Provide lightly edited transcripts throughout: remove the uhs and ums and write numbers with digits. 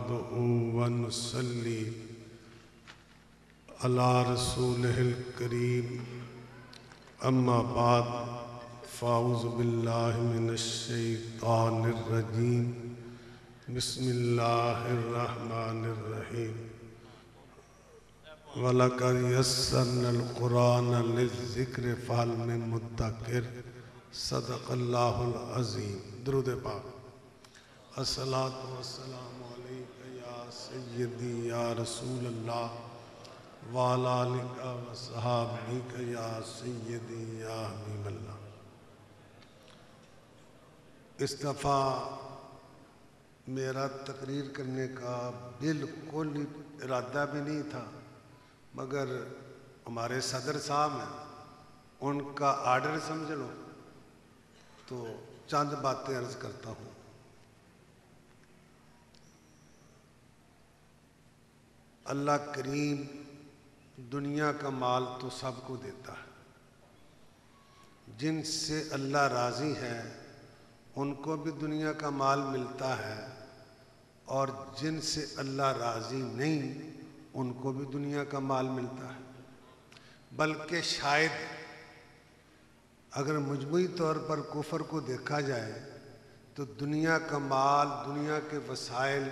نحمده ونصلي على رسوله الكريم اما بعد فاعوذ باللہ من الشیطان الرجیم بسم اللہ الرحمن الرحیم وَلَقَدْ يَسَّرْنَا الْقُرْآنَ لِلذِّكْرِ فَهَلْ مِن مُدَّكِرٍ صدق اللہ العظیم۔ درود پاک۔ الصلاۃ والسلام علیک یا سیدی یا رسول اللہ وعلی آلک وصحابک یا سیدی یا حبیب اللہ۔ اس دفعہ میرا تقریر کرنے کا بالکل ارادہ بھی نہیں تھا، مگر ہمارے صدر صاحب ہیں، ان کا آرڈر سمجھ لو تو چند باتیں عرض کرتا ہوں۔ اللہ کریم دنیا کا مال تو سب کو دیتا ہے، جن سے اللہ راضی ہے ان کو بھی دنیا کا مال ملتا ہے، اور جن سے اللہ راضی نہیں ان کو بھی دنیا کا مال ملتا ہے۔ بلکہ شاید اگر مجموعی طور پر کفر کو دیکھا جائے تو دنیا کا مال، دنیا کے وسائل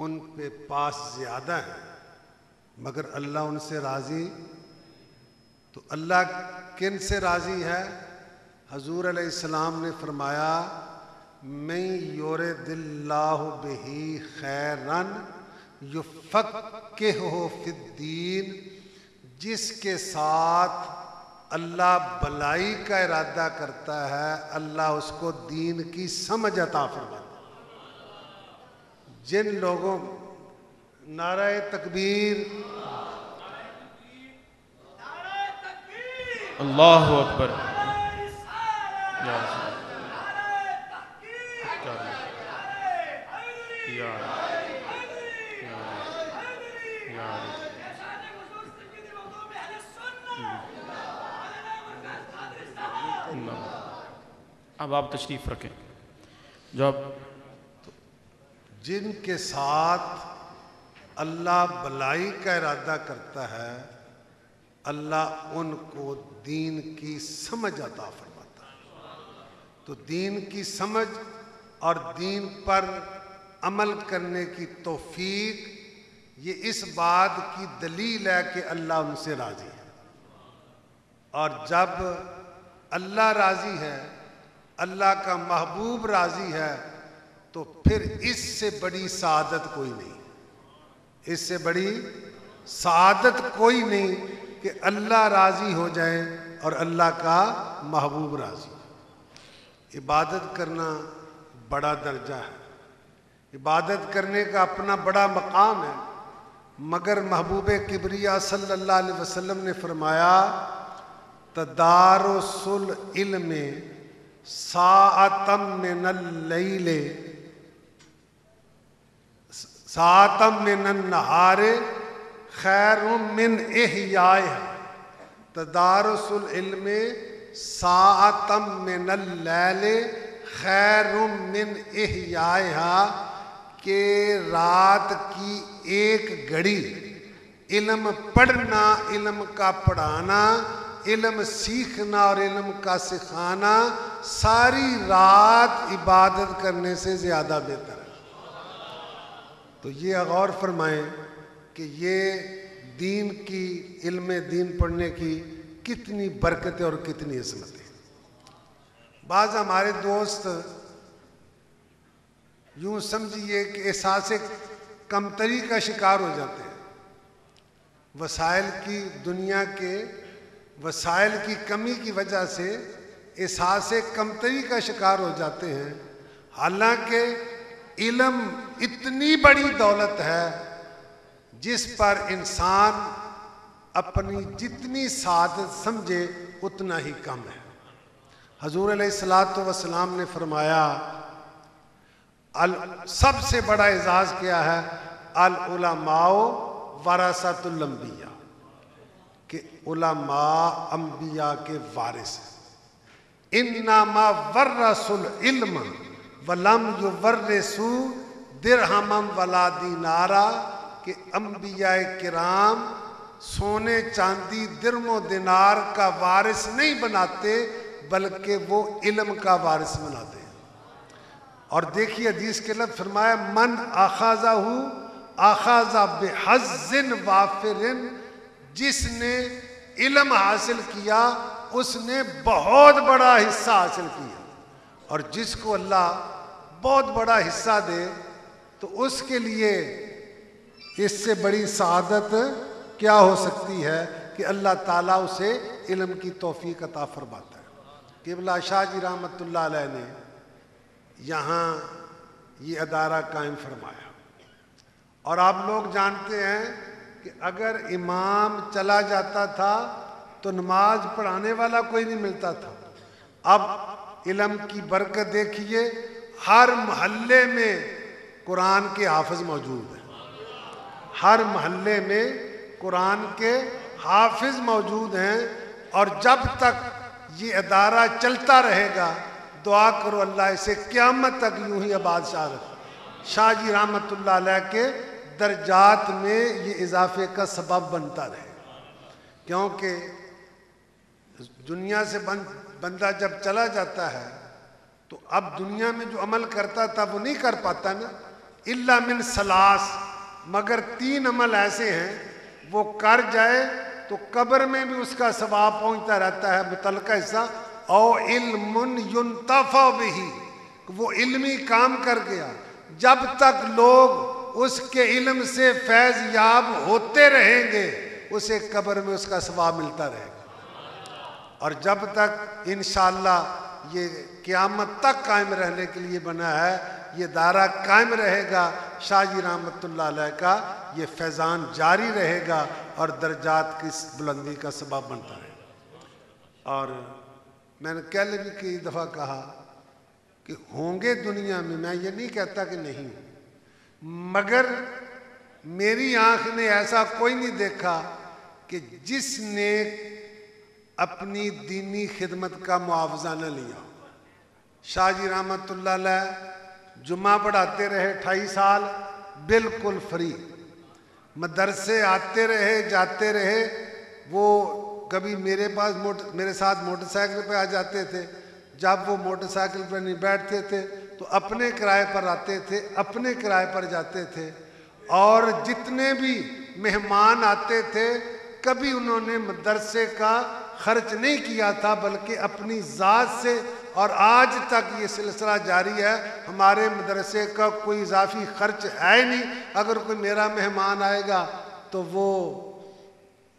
ان پہ پاس زیادہ ہیں، مگر اللہ ان سے راضی۔ تو اللہ کن سے راضی ہے؟ حضور علیہ السلام نے فرمایا من یرد اللہ بہ خیرا یفقہہ فی الدین، جس کے ساتھ اللہ بلائی کا ارادہ کرتا ہے اللہ اس کو دین کی سمجھ عطا فرماتا ہے۔ جن لوگوں نعرہ تکبیر، اللہ اکبر، اب آپ تشریف رکھیں۔ جو جن کے ساتھ اللہ بلائی کا ارادہ کرتا ہے اللہ ان کو دین کی سمجھ عطا فرماتا ہے۔ تو دین کی سمجھ اور دین پر عمل کرنے کی توفیق، یہ اس بات کی دلیل ہے کہ اللہ ان سے راضی ہے۔ اور جب اللہ راضی ہے، اللہ کا محبوب راضی ہے، تو پھر اس سے بڑی سعادت کوئی نہیں، اس سے بڑی سعادت کوئی نہیں کہ اللہ راضی ہو جائے اور اللہ کا محبوب راضی۔ عبادت کرنا بڑا درجہ ہے، عبادت کرنے کا اپنا بڑا مقام ہے، مگر محبوب کبریا صلی اللہ علیہ وسلم نے فرمایا تدارس العلم ساعۃ من اللیل ساعۃ من النہار خیر من احیائہا۔ تدارس العلم ساعۃ من اللیل خیر من احیائہا، کہ رات کی ایک گھڑی علم پڑھنا، علم کا پڑھانا، علم سیکھنا اور علم کا سکھانا ساری رات عبادت کرنے سے زیادہ بہتر ہے۔ تو یہ غور فرمائیں کہ یہ دین کی، علم دین پڑھنے کی کتنی برکتیں اور کتنی عظمتیں۔ بعض ہمارے دوست یوں سمجھیے کہ احساس کمتری کا شکار ہو جاتے ہیں، وسائل کی، دنیا کے وسائل کی کمی کی وجہ سے احساس کمتری کا شکار ہو جاتے ہیں، حالانکہ علم اتنی بڑی دولت ہے جس پر انسان اپنی جتنی سعادت سمجھے اتنا ہی کم ہے۔ حضور علیہ السلام نے فرمایا سب سے بڑا اعزاز کیا ہے؟ العلماء ورثۃ الانبیاء، کہ علماء انبیاء کے وارث ہیں۔ انما ورثوا العلم ولم یورثوا درہمم ولا دینارا کہ انبیاء کرام سونے چاندی درم و دینار کا وارث نہیں بناتے بلکہ وہ علم کا وارث بناتے ہیں۔ اور دیکھیے حدیث کے لفظ فرمایا من اخذہ اخذ بحظ وافر، جس نے علم حاصل کیا اس نے بہت بڑا حصہ حاصل کیا، اور جس کو اللہ بہت بڑا حصہ دے تو اس کے لیے اس سے بڑی سعادت کیا ہو سکتی ہے کہ اللہ تعالیٰ اسے علم کی توفیق عطا فرماتا ہے۔ قبلہ شاہ جی رحمۃ اللہ علیہ نے یہاں یہ ادارہ قائم فرمایا، اور آپ لوگ جانتے ہیں کہ اگر امام چلا جاتا تھا تو نماز پڑھانے والا کوئی نہیں ملتا تھا۔ اب علم کی برکت دیکھیے، ہر محلے میں قرآن کے حافظ موجود ہیں، ہر محلے میں قرآن کے حافظ موجود ہیں، اور جب تک یہ ادارہ چلتا رہے گا دعا کرو اللہ اسے قیامت تک یوں ہی آباد شاہ رکھے۔ شاہ جی رحمۃ اللہ علیہ کے درجات میں یہ اضافے کا سبب بنتا رہے، کیونکہ دنیا سے بندہ جب چلا جاتا ہے تو اب دنیا میں جو عمل کرتا تھا وہ نہیں کر پاتا نا، الا من ثلاث، مگر 3 عمل ایسے ہیں وہ کر جائے تو قبر میں بھی اس کا ثواب پہنچتا رہتا ہے، متعلقہ حصہ او علم ينتفع به، وہ علمی کام کر گیا، جب تک لوگ اس کے علم سے فیض یاب ہوتے رہیں گے اسے قبر میں اس کا ثواب ملتا رہے گا، اور جب تک انشاءاللہ یہ قیامت تک قائم رہنے کے لیے بنا ہے، یہ دارہ قائم رہے گا، شاہ جی رحمۃ اللہ علیہ کا یہ فیضان جاری رہے گا اور درجات کی بلندی کا سبب بنتا رہے گا۔ اور میں نے کل بھی کئی دفعہ کہا کہ ہوں گے دنیا میں یہ نہیں کہتا کہ نہیں، مگر میری آنکھ نے ایسا کوئی نہیں دیکھا کہ جس نے اپنی دینی خدمت کا معاوضہ نہ لیا۔ شاہ جی رحمۃ اللہ علیہ جمعہ پڑھاتے رہے 28 سال بالکل فری، مدرسے آتے رہے جاتے رہے، وہ کبھی میرے ساتھ موٹر سائیکل پہ آ جاتے تھے، جب وہ موٹر سائیکل پہ نہیں بیٹھتے تھے تو اپنے کرائے پر آتے تھے، اپنے کرائے پر جاتے تھے، اور جتنے بھی مہمان آتے تھے کبھی انہوں نے مدرسے کا خرچ نہیں کیا تھا بلکہ اپنی ذات سے، اور آج تک یہ سلسلہ جاری ہے۔ ہمارے مدرسے کا کوئی اضافی خرچ ہے نہیں، اگر کوئی میرا مہمان آئے گا تو وہ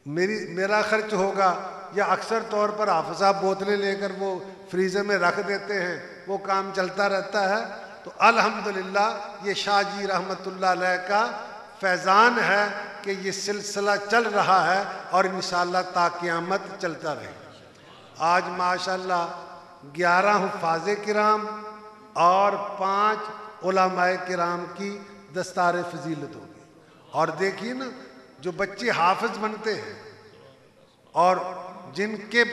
میرا خرچ ہوگا، یا اکثر طور پر حافظ صاحب بوتلیں لے کر وہ فریزر میں رکھ دیتے ہیں، وہ کام چلتا رہتا ہے۔ تو الحمدللہ یہ شاہ جی رحمۃ اللہ علیہ کا فیضان ہے کہ یہ سلسلہ چل رہا ہے اور انشاءاللہ تا قیامت چلتا رہے۔ آج ماشاءاللہ 11 حفاظ کرام اور 5 علماء کرام کی دستار فضیلت ہوگی، اور دیکھیے نا جو بچے حافظ بنتے ہیں اور جن کے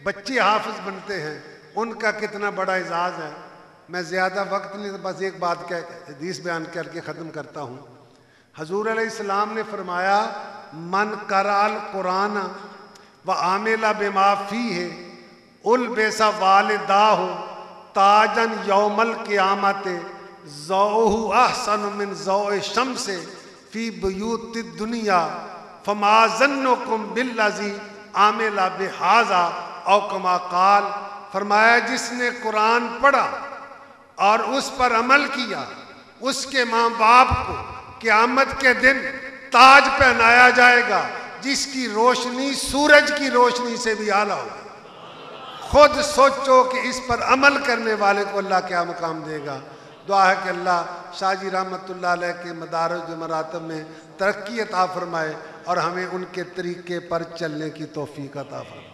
بچے حافظ بنتے ہیں ان کا کتنا بڑا اعزاز ہے۔ میں زیادہ وقت نہیں، بس ایک بات حدیث بیان کر کے ختم کرتا ہوں۔ حضور علیہ السلام نے فرمایا من قرأ القرآن وعمل بما فیہ البس والداہ تاجا یوم القیامت ضوءہ احسن من ضوء الشمس فی بیوت الدنیا فما ظنکم بالذی عمل بہذا او کما قال، فرمایا جس نے قرآن پڑھا اور اس پر عمل کیا اس کے ماں باپ کو قیامت کے دن تاج پہنایا جائے گا جس کی روشنی سورج کی روشنی سے بھی اعلیٰ ہوگی۔ خود سوچو کہ اس پر عمل کرنے والے کو اللہ کیا مقام دے گا۔ دعا ہے کہ اللہ شاہ جی رحمۃ اللہ علیہ کے مدارج و مراتب میں ترقی عطا فرمائے اور ہمیں ان کے طریقے پر چلنے کی توفیق عطا فرمائے۔